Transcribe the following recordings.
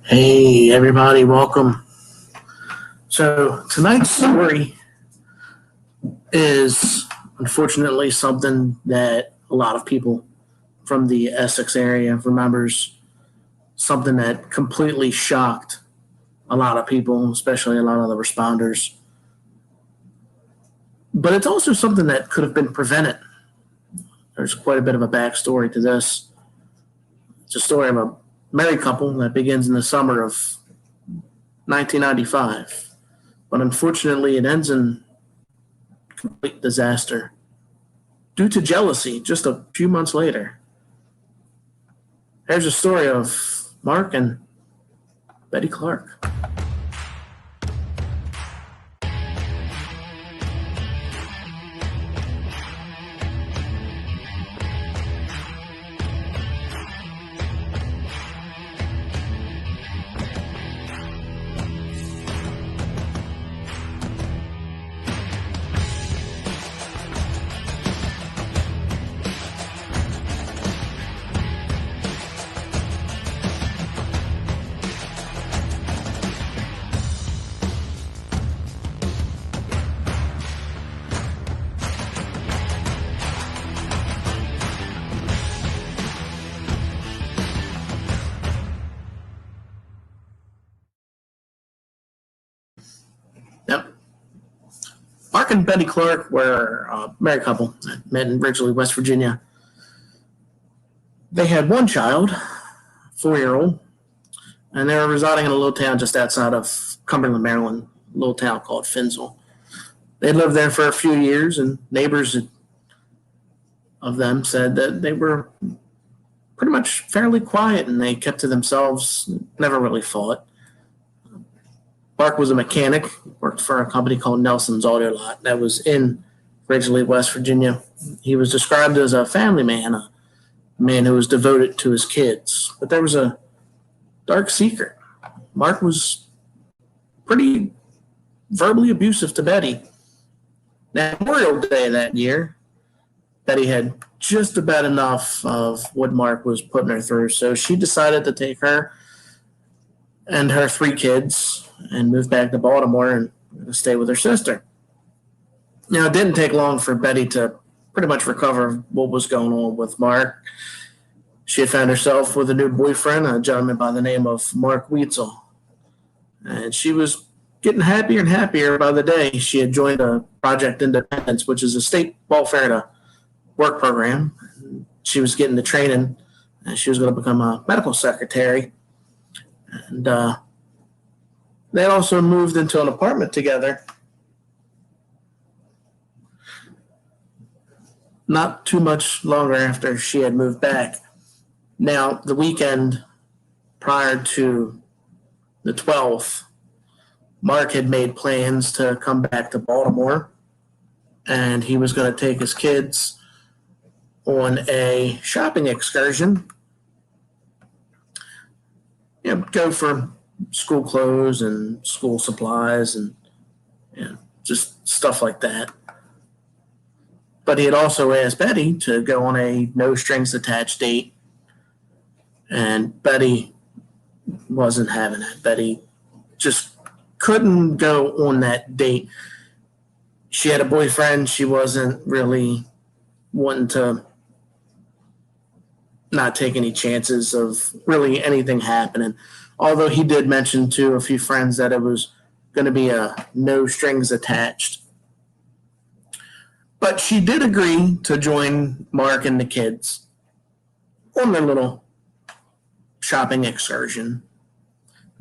Hey, everybody, welcome. So, tonight's story is unfortunately something that a lot of people from the Essex area remembers, something that completely shocked a lot of people, especially a lot of the responders. But it's also something that could have been prevented. There's quite a bit of a backstory to this. It's a story of a married couple that begins in the summer of 1995. But unfortunately, it ends in complete disaster due to jealousy just a few months later. Here's a story of Mark and Betty Clark. Yep. Mark and Betty Clark were a married couple that met in Ridgely, West Virginia. They had one child, 4-year-old, and they were residing in a little town just outside of Cumberland, Maryland, a little town called Finsel. They lived there for a few years, and neighbors of them said that they were pretty much fairly quiet and they kept to themselves, never really fought. Mark was a mechanic, worked for a company called Nelson's Auto Lot that was in Ridgely, West Virginia. He was described as a family man, a man who was devoted to his kids. But there was a dark secret. Mark was pretty verbally abusive to Betty. Now, Memorial Day that year, Betty had just about enough of what Mark was putting her through, so she decided to take her and her 3 kids and move back to Baltimore and stay with her sister. Now, it didn't take long for Betty to pretty much recover what was going on with Mark. She had found herself with a new boyfriend, a gentleman by the name of Mark Weitzel. And she was getting happier and happier by the day. She had joined a Project Independence, which is a state welfare to work program. She was getting the training, and she was going to become a medical secretary. And they also moved into an apartment together not too much longer after she had moved back. Now, the weekend prior to the 12th, Mark had made plans to come back to Baltimore, and he was going to take his kids on a shopping excursion. Go for school clothes and school supplies and just stuff like that. But he had also asked Betty to go on a no strings attached date, and Betty wasn't having it. Betty just couldn't go on that date. She had a boyfriend. She wasn't really wanting to not take any chances of really anything happening. Although he did mention to a few friends that it was going to be a no strings attached. But she did agree to join Mark and the kids on their little shopping excursion.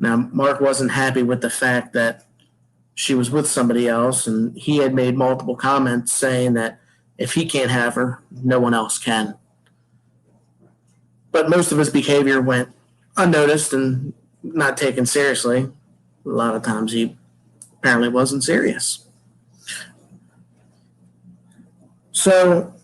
Now, Mark wasn't happy with the fact that she was with somebody else, and he had made multiple comments saying that if he can't have her, no one else can. But most of his behavior went unnoticed and not taken seriously. A lot of times he apparently wasn't serious. So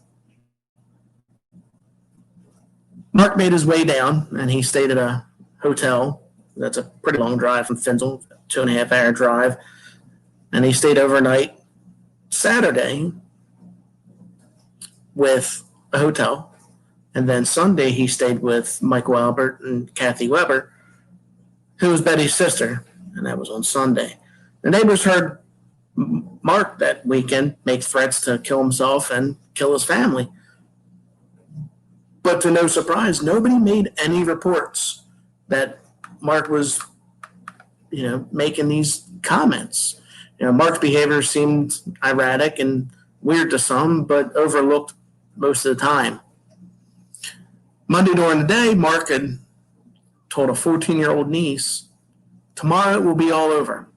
Mark made his way down, and he stayed at a hotel. That's a pretty long drive from Finsel, 2.5-hour drive. And he stayed overnight Saturday with a hotel. And then Sunday he stayed with Michael Albert and Kathy Weber who was Betty's sister, and that was on Sunday. The neighbors heard Mark that weekend make threats to kill himself and kill his family. But to no surprise, nobody made any reports that Mark was, making these comments. Mark's behavior seemed erratic and weird to some, but overlooked most of the time. Monday during the day, Mark had told a 14-year-old niece, "Tomorrow it will be all over.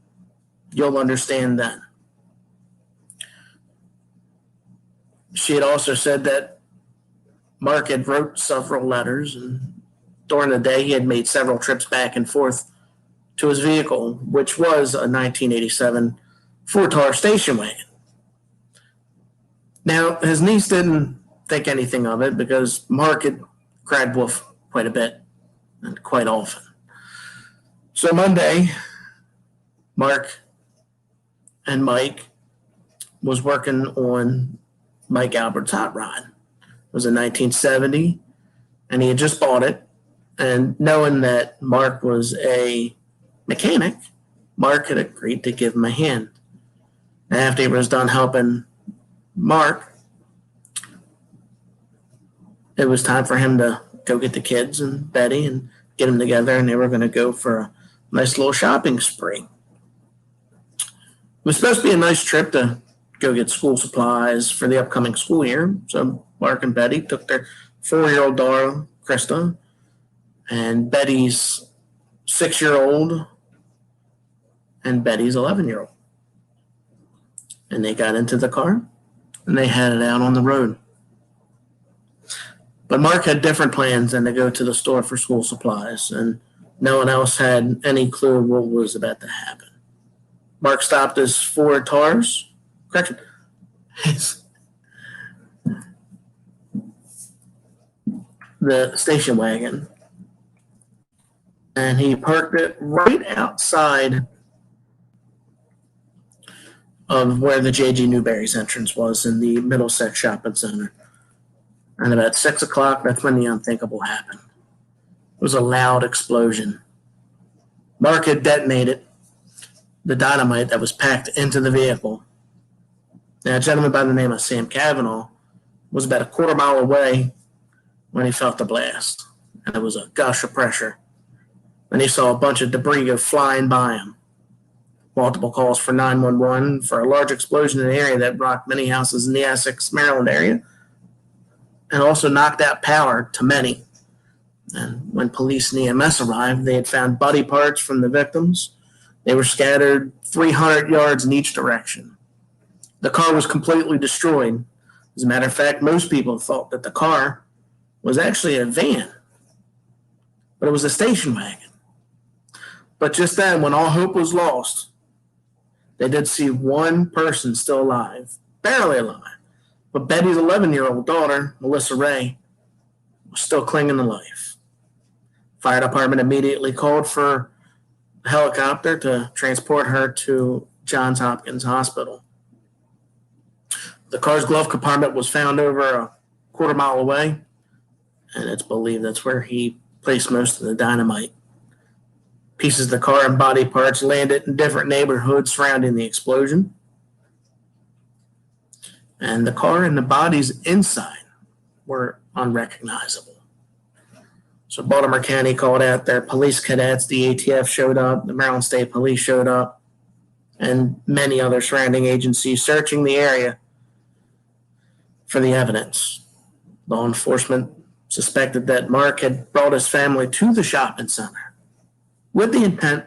You'll understand then." She had also said that Mark had wrote several letters, and during the day he had made several trips back and forth to his vehicle, which was a 1987 four-car station wagon. Now, his niece didn't think anything of it because Mark had cried wolf quite a bit and quite often. So Monday, Mark and Mike was working on Mike Albert's hot rod. It was a 1970, and he had just bought it. And knowing that Mark was a mechanic, Mark had agreed to give him a hand. And after he was done helping Mark, it was time for him to go get the kids and Betty and get them together, and they were going to go for a nice little shopping spree. It was supposed to be a nice trip to go get school supplies for the upcoming school year. So Mark and Betty took their 4-year-old daughter, Krista, and Betty's 6-year-old and Betty's 11-year-old. And they got into the car and they headed out on the road. But Mark had different plans than to go to the store for school supplies, and no one else had any clue what was about to happen. Mark stopped his Ford Taurus, the station wagon, and he parked it right outside of where the J.G. Newberry's entrance was in the Middlesex Shopping Center. And about 6 o'clock, that's when the unthinkable happened. It was a loud explosion. Mark had detonated the dynamite that was packed into the vehicle. Now, a gentleman by the name of Sam Cavanaugh was about a quarter mile away when he felt the blast. And it was a gush of pressure. And he saw a bunch of debris go flying by him. Multiple calls for 911 for a large explosion in an area that rocked many houses in the Essex, Maryland area, and also knocked out power to many. And when police and EMS arrived, they had found body parts from the victims. They were scattered 300 yards in each direction. The car was completely destroyed. As a matter of fact, most people thought that the car was actually a van, but it was a station wagon. But just then, when all hope was lost, they did see one person still alive, barely alive. But Betty's 11-year-old daughter, Melissa Ray, was still clinging to life. Fire department immediately called for a helicopter to transport her to Johns Hopkins Hospital. The car's glove compartment was found over a quarter mile away, and it's believed that's where he placed most of the dynamite. Pieces of the car and body parts landed in different neighborhoods surrounding the explosion. And the car and the bodies inside were unrecognizable. So Baltimore County called out their police cadets, the ATF showed up, the Maryland State Police showed up, and many other surrounding agencies searching the area for the evidence. Law enforcement suspected that Mark had brought his family to the shopping center with the intent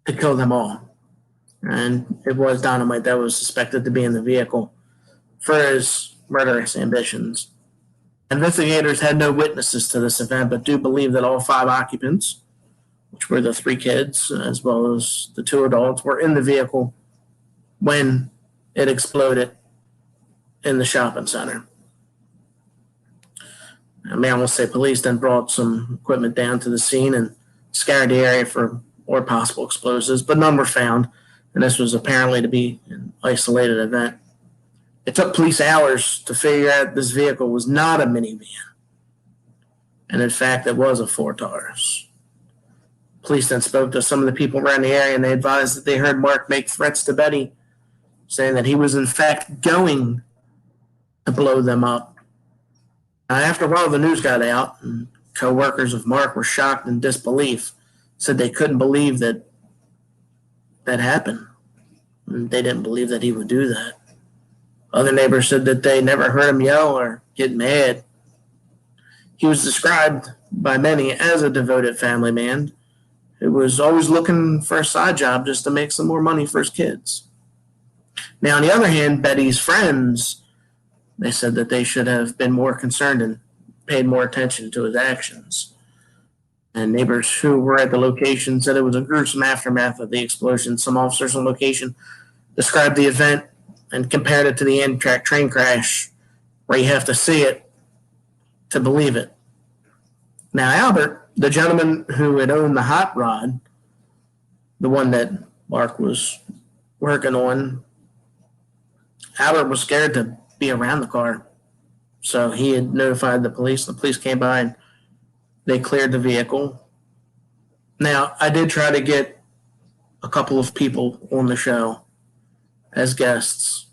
to kill them all. And it was dynamite that was suspected to be in the vehicle for his murderous ambitions. Investigators had no witnesses to this event, but do believe that all 5 occupants, which were the 3 kids as well as the 2 adults, were in the vehicle when it exploded in the shopping center. Maryland State Police then brought some equipment down to the scene and scoured the area for more possible explosives, but none were found, and this was apparently to be an isolated event. It took police hours to figure out this vehicle was not a minivan, and in fact, it was a Ford Taurus. Police then spoke to some of the people around the area, and they advised that they heard Mark make threats to Betty, saying that he was in fact going to blow them up. Now, after a while, the news got out, and co-workers of Mark were shocked in disbelief, said they couldn't believe that happened. And they didn't believe that he would do that. Other neighbors said that they never heard him yell or get mad. He was described by many as a devoted family man who was always looking for a side job just to make some more money for his kids. Now, on the other hand, Betty's friends, they said that they should have been more concerned and paid more attention to his actions. And neighbors who were at the location said it was a gruesome aftermath of the explosion. Some officers on location described the event and compared it to the Amtrak train crash, where you have to see it to believe it. Now, Albert, the gentleman who had owned the hot rod, the one that Mark was working on, Albert was scared to be around the car. So he had notified the police. The police came by and they cleared the vehicle. Now, I did try to get a couple of people on the show as guests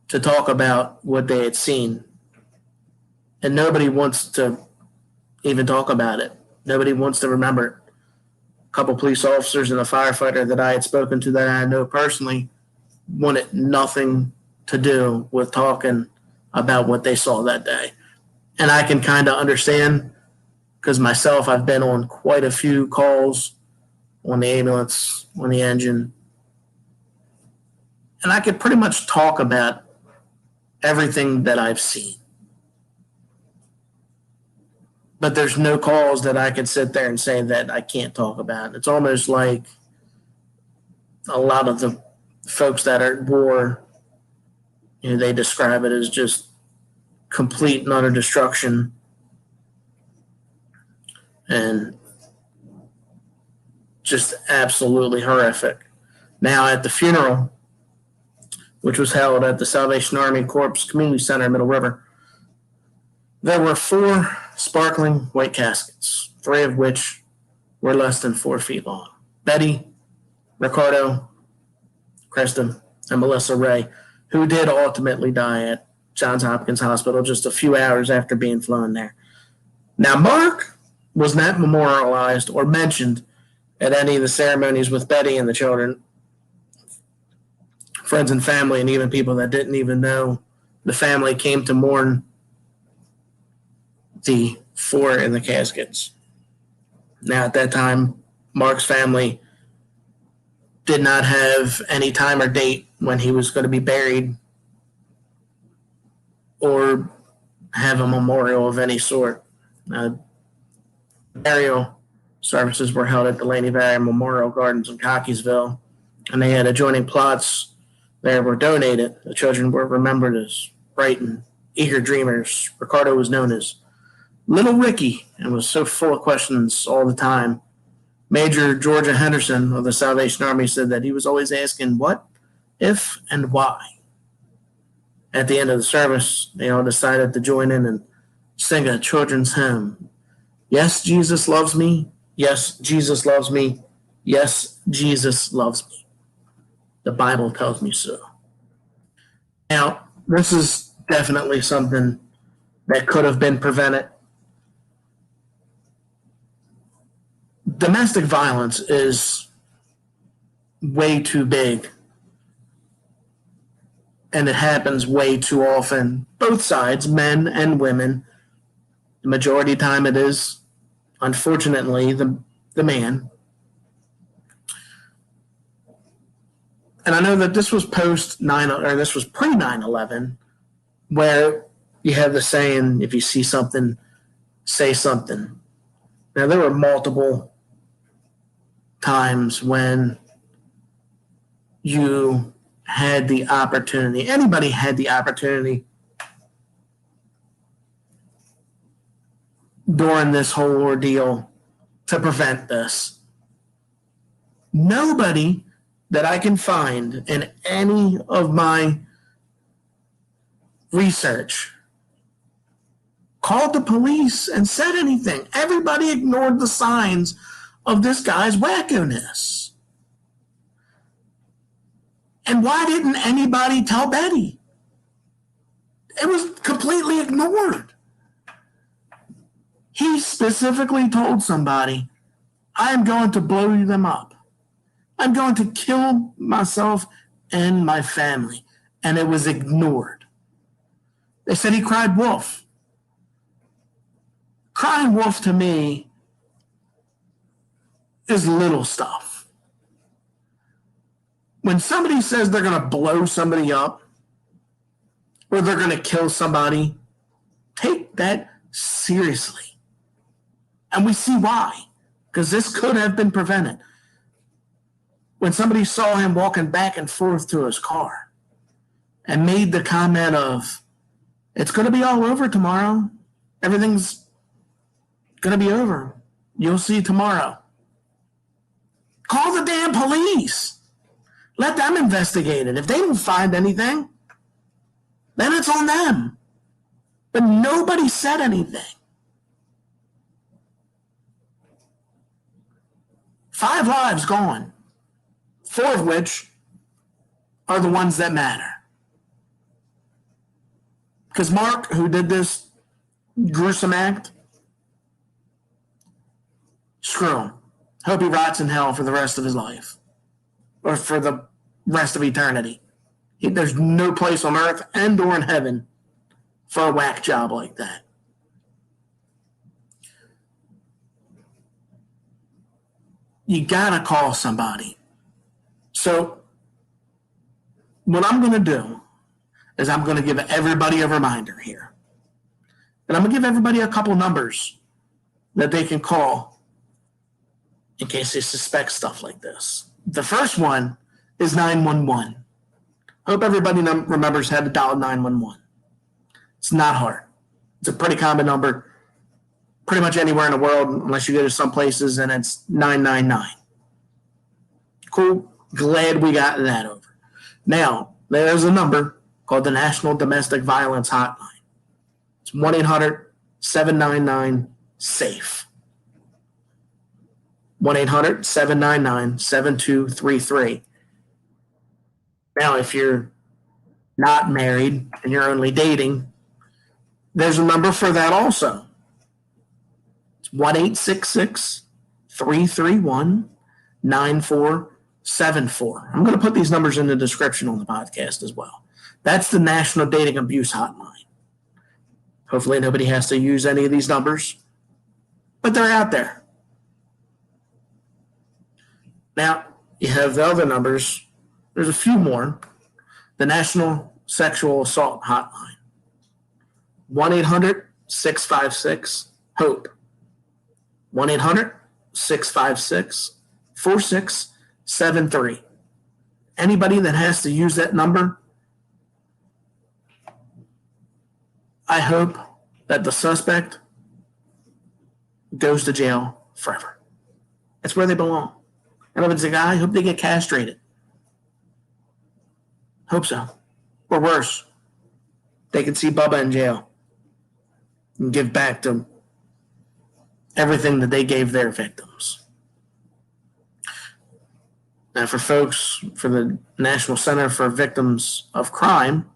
to talk about what they had seen. And nobody wants to even talk about it. Nobody wants to remember it. A couple police officers and a firefighter that I had spoken to that I know personally wanted nothing to do with talking about what they saw that day. And I can kind of understand, because myself, I've been on quite a few calls on the ambulance, on the engine, and I could pretty much talk about everything that I've seen. But there's no calls that I could sit there and say that I can't talk about. It's almost like a lot of the folks that are at war, they describe it as just complete and utter destruction. And just absolutely horrific. Now, at the funeral, which was held at the Salvation Army Corps Community Center in Middle River, there were 4 sparkling white caskets, 3 of which were less than 4 feet long. Betty, Ricardo, Kristen, and Melissa Ray, who did ultimately die at Johns Hopkins Hospital just a few hours after being flown there. Now, Mark was not memorialized or mentioned at any of the ceremonies with Betty and the children, friends and family, and even people that didn't even know the family came to mourn the 4 in the caskets. Now, at that time, Mark's family did not have any time or date when he was going to be buried or have a memorial of any sort. Burial services were held at the Laney Valley Memorial Gardens in Cockeysville, and they had adjoining plots that were donated. The children were remembered as bright and eager dreamers. Ricardo was known as Little Ricky and was so full of questions all the time. Major Georgia Henderson of the Salvation Army said that he was always asking what, if, and why. At the end of the service, they all decided to join in and sing a children's hymn. Yes, Jesus loves me. Yes, Jesus loves me. Yes, Jesus loves me. The Bible tells me so. Now, this is definitely something that could have been prevented. Domestic violence is way too big, and it happens way too often. Both sides, men and women. The majority of the time it is, unfortunately, the man. And I know that this was this was pre 9/11, where you have the saying, if you see something, say something. Now, there were multiple times when you had the opportunity, anybody had the opportunity during this whole ordeal to prevent this. Nobody that I can find in any of my research called the police and said anything. Everybody ignored the signs of this guy's wackiness. And why didn't anybody tell Betty? It was completely ignored. He specifically told somebody, I am going to blow them up. I'm going to kill myself and my family. And it was ignored. They said he cried wolf. Crying wolf to me is little stuff. When somebody says they're going to blow somebody up or they're going to kill somebody, take that seriously. And we see why, because this could have been prevented. When somebody saw him walking back and forth to his car and made the comment of, it's going to be all over tomorrow. Everything's going to be over. You'll see tomorrow. Call the damn police. Let them investigate it. If they don't find anything, then it's on them. But nobody said anything. 5 lives gone, 4 of which are the ones that matter. Because Mark, who did this gruesome act, screw him. Hope he rots in hell for the rest of his life. Or for the rest of eternity. There's no place on earth and or in heaven for a whack job like that. You gotta call somebody. So what I'm going to do is I'm going to give everybody a reminder here. And I'm going to give everybody a couple numbers that they can call in case they suspect stuff like this. The first one is 911. Hope everybody remembers how to dial 911. It's not hard. It's a pretty common number pretty much anywhere in the world, unless you go to some places, and it's 999. Cool. Glad we got that over. Now, there's a number called the National Domestic Violence Hotline. It's 1-800-799-SAFE. 1-800-799-7233. Now, if you're not married and you're only dating, there's a number for that also. It's 1-866-331-9474. I'm going to put these numbers in the description on the podcast as well. That's the National Dating Abuse Hotline. Hopefully nobody has to use any of these numbers, but they're out there. Now, you have the other numbers. There's a few more. The National Sexual Assault Hotline. 1-800-656-HOPE. 1-800-656-4673. Anybody that has to use that number, I hope that the suspect goes to jail forever. That's where they belong. And if it's a guy, I hope they get castrated. Hope so. Or worse, they can see Bubba in jail and give back to everything that they gave their victims. Now, for folks, for the National Center for Victims of Crime,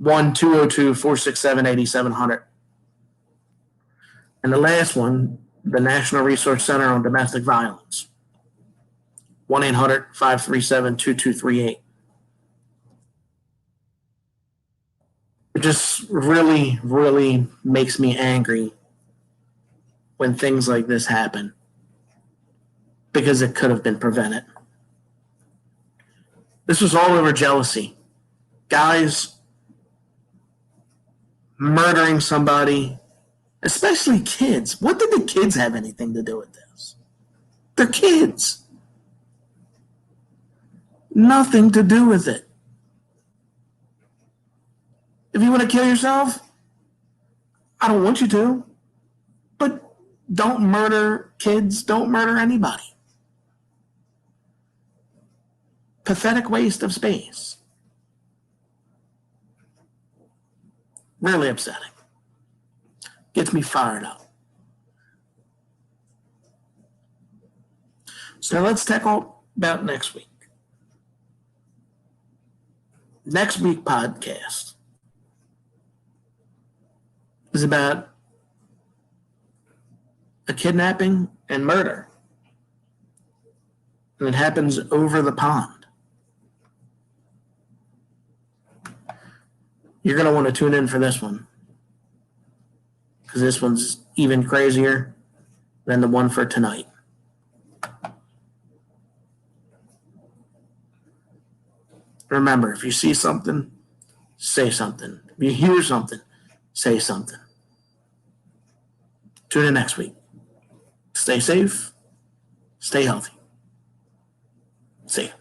1-202-467-8700. And the last one, the National Resource Center on Domestic Violence, 1-800-537-2238. It just really, really makes me angry when things like this happen, because it could have been prevented. This was all over jealousy. Guys murdering somebody, especially kids. What did the kids have anything to do with this? They're kids. Nothing to do with it. If you want to kill yourself, I don't want you to. But don't murder kids. Don't murder anybody. Pathetic waste of space. Really upsetting. Gets me fired up. So let's tackle about next week. Next week podcast is about a kidnapping and murder. And it happens over the pond. You're going to want to tune in for this one, because this one's even crazier than the one for tonight. Remember, if you see something, say something. If you hear something, say something. Tune in next week. Stay safe. Stay healthy. See ya.